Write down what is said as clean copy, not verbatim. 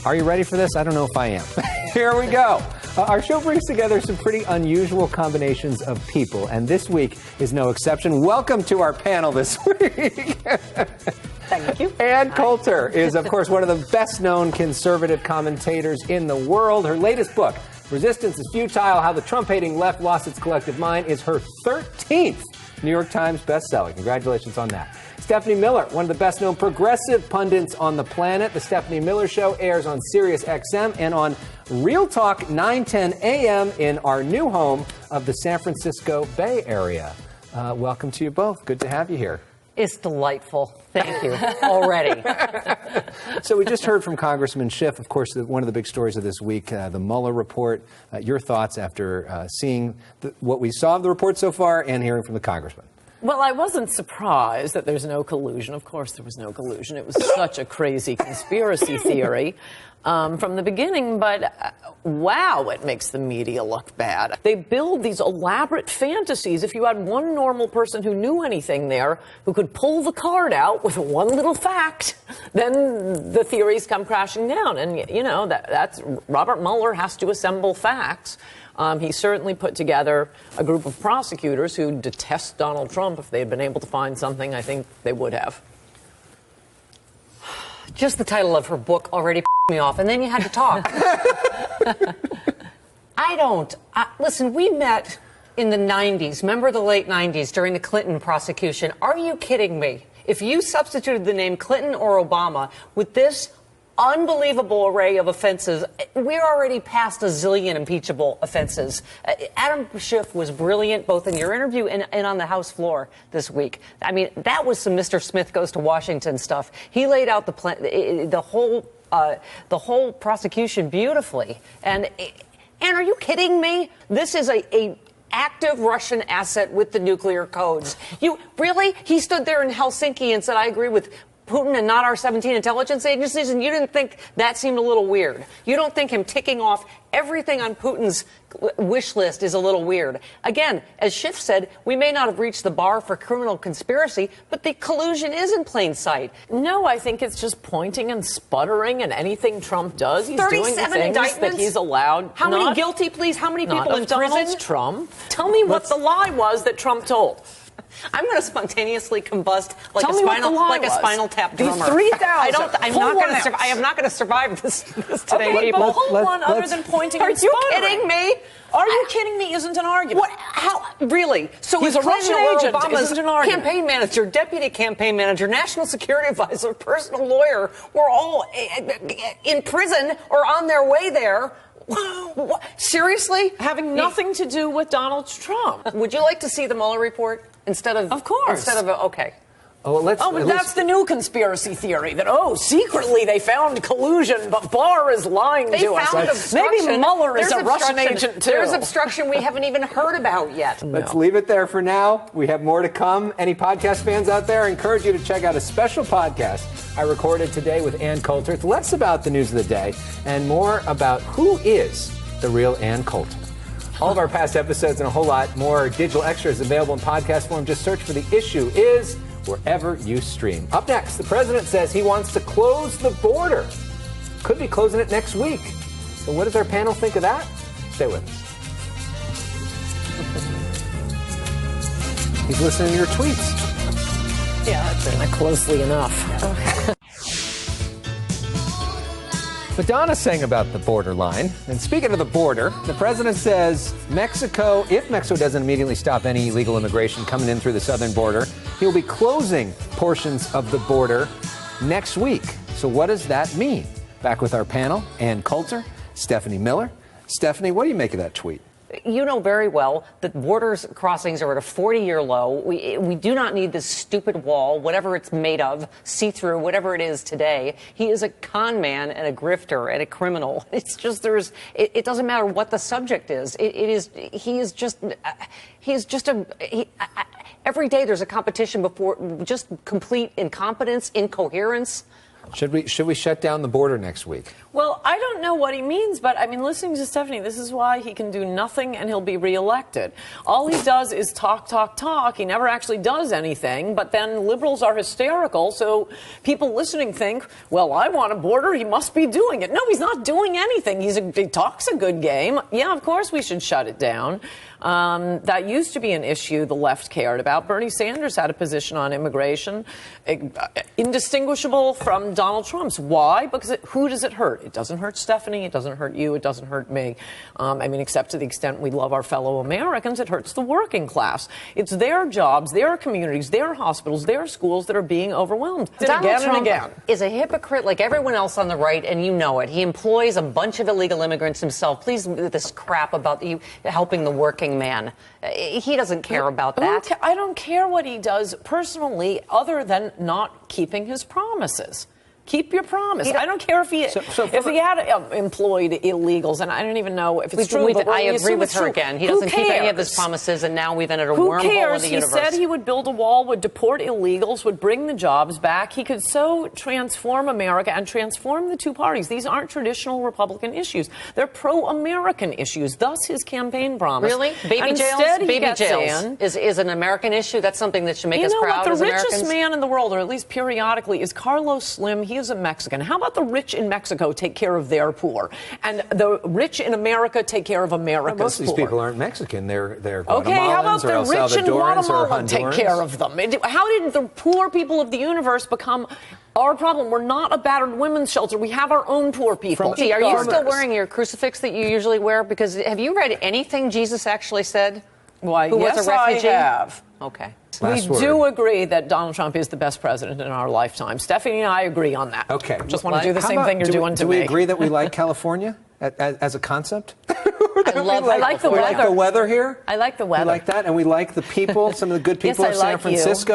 Are you ready for this? I don't know if I am. Here we go. Our show brings together some pretty unusual combinations of people, and this week is no exception. Welcome to our panel this week. Thank you. Ann Coulter is, of course, one of the best-known conservative commentators in the world. Her latest book, Resistance is Futile, How the Trump-Hating Left Lost Its Collective Mind, is her 13th New York Times bestseller. Congratulations on that. Stephanie Miller, one of the best-known progressive pundits on the planet. The Stephanie Miller Show airs on Sirius XM and on Real Talk 910 AM in our new home of the San Francisco Bay Area. Welcome to you both. Good to have you here. It's delightful. Thank you. Already. So we just heard from Congressman Schiff, of course, one of the big stories of this week, the Mueller report. Your thoughts after seeing what we saw of the report so far and hearing from the congressman? Well, I wasn't surprised that there's no collusion. Of course, there was no collusion. It was such a crazy conspiracy theory from the beginning. But wow, it makes the media look bad. They build these elaborate fantasies. If you had one normal person who knew anything there, who could pull the card out with one little fact, then the theories come crashing down. And, you know, that's Robert Mueller has to assemble facts. He certainly put together a group of prosecutors who detest Donald Trump. If they had been able to find something, I think they would have. Just the title of her book already pissed me off, and then you had to talk. Listen, we met in the 90s. Remember the late 90s during the Clinton prosecution? Are you kidding me? If you substituted the name Clinton or Obama with this unbelievable array of offenses, we're already past a zillion impeachable offenses. Adam Schiff was brilliant both in your interview and on the House floor this week. I mean, that was some Mr. Smith Goes to Washington stuff. He laid out the plan, the whole prosecution beautifully. And are you kidding me? This is a active Russian asset with the nuclear codes. You really? He stood there in Helsinki and said, I agree with Putin and not our 17 intelligence agencies, and you didn't think that seemed a little weird. You don't think him ticking off everything on Putin's wish list is a little weird. Again, as Schiff said, we may not have reached the bar for criminal conspiracy, but the collusion is in plain sight. No, I think it's just pointing and sputtering, and anything Trump does, he's doing the things that he's allowed. How many guilty pleas? How many people in prison? Donald Trump. Tell me what the lie was that Trump told. I'm going to spontaneously combust like a spinal tap drummer. 3,000. I am not going to survive this today, okay, people. But hold one other than pointing and sputtering. Are you kidding me? Are you kidding me? Isn't an argument. What? How? Really? So he's a Russian agent. Obama's isn't an argument. Campaign manager, deputy campaign manager, national security advisor, personal lawyer were all in prison or on their way there. What? Seriously? Having nothing to do with Donald Trump. Would you like to see the Mueller report instead of? Of course. Okay. But that's the new conspiracy theory that, secretly they found collusion, but Barr is lying to us. Maybe Mueller is a Russian agent, too. There's obstruction we haven't even heard about yet. No. Let's leave it there for now. We have more to come. Any podcast fans out there, I encourage you to check out a special podcast I recorded today with Ann Coulter. It's less about the news of the day and more about who is the real Ann Coulter. All of our past episodes and a whole lot more digital extras available in podcast form. Just search for The Issue Is wherever you stream. Up next, the president says he wants to close the border. Could be closing it next week. So what does our panel think of that? Stay with us. He's listening to your tweets. Yeah, that's not closely enough. Madonna sang about the borderline. And speaking of the border, the president says if Mexico doesn't immediately stop any illegal immigration coming in through the southern border, he'll be closing portions of the border next week. So what does that mean? Back with our panel, Ann Coulter, Stephanie Miller. Stephanie, what do you make of that tweet? You know very well that border crossings are at a 40-year low. We do not need this stupid wall, whatever it's made of, see-through, whatever it is today. He is a con man and a grifter and a criminal. It's just it doesn't matter what the subject is. Every day there's a competition before just complete incompetence, incoherence. Should we shut down the border next week? Well, I don't know what he means, but I mean, listening to Stephanie, this is why he can do nothing and he'll be reelected. All he does is talk, talk, talk. He never actually does anything, but then liberals are hysterical, so people listening think, well, I want a border, he must be doing it. No, he's not doing anything. He talks a good game. Yeah, of course we should shut it down. That used to be an issue the left cared about. Bernie Sanders had a position on immigration indistinguishable from Donald Trump's. Why? Because who does it hurt? It doesn't hurt Stephanie. It doesn't hurt you. It doesn't hurt me. I mean, except to the extent we love our fellow Americans, it hurts the working class. It's their jobs, their communities, their hospitals, their schools that are being overwhelmed. Donald Trump is a hypocrite like everyone else on the right, and you know it. He employs a bunch of illegal immigrants himself. Please, this crap about you helping the working man. He doesn't care about that. I don't care what he does personally, other than not keeping his promises. Keep your promise. I don't care if he had employed illegals, and I don't even know if it's true. I agree with her again. He doesn't keep any of his promises, and now we've entered a wormhole of the universe. He said he would build a wall, would deport illegals, would bring the jobs back. He could so transform America and transform the two parties. These aren't traditional Republican issues. They're pro-American issues, thus his campaign promise. Really? Baby jails is an American issue? That's something that should make us proud as Americans? You know what? The richest man in the world, or at least periodically, is Carlos Slim. He is a Mexican. How about the rich in Mexico take care of their poor, and the rich in America take care of America's poor? Most of these people aren't Mexican. They're Guatemalans, okay, how about the rich in Guatemala take care of them? How did the poor people of the universe become our problem? We're not a battered women's shelter. We have our own poor people. Are you still wearing your crucifix that you usually wear? Because have you read anything Jesus actually said? Why, who yes, was a refugee? I have. Okay. We do agree that Donald Trump is the best president in our lifetime. Stephanie and I agree on that. Okay. Just want to do the same thing you're doing to me. Do we agree that we like California as a concept? I like the weather. We like the weather here? I like the weather. We like that, and we like the people, some of the good people of San Francisco.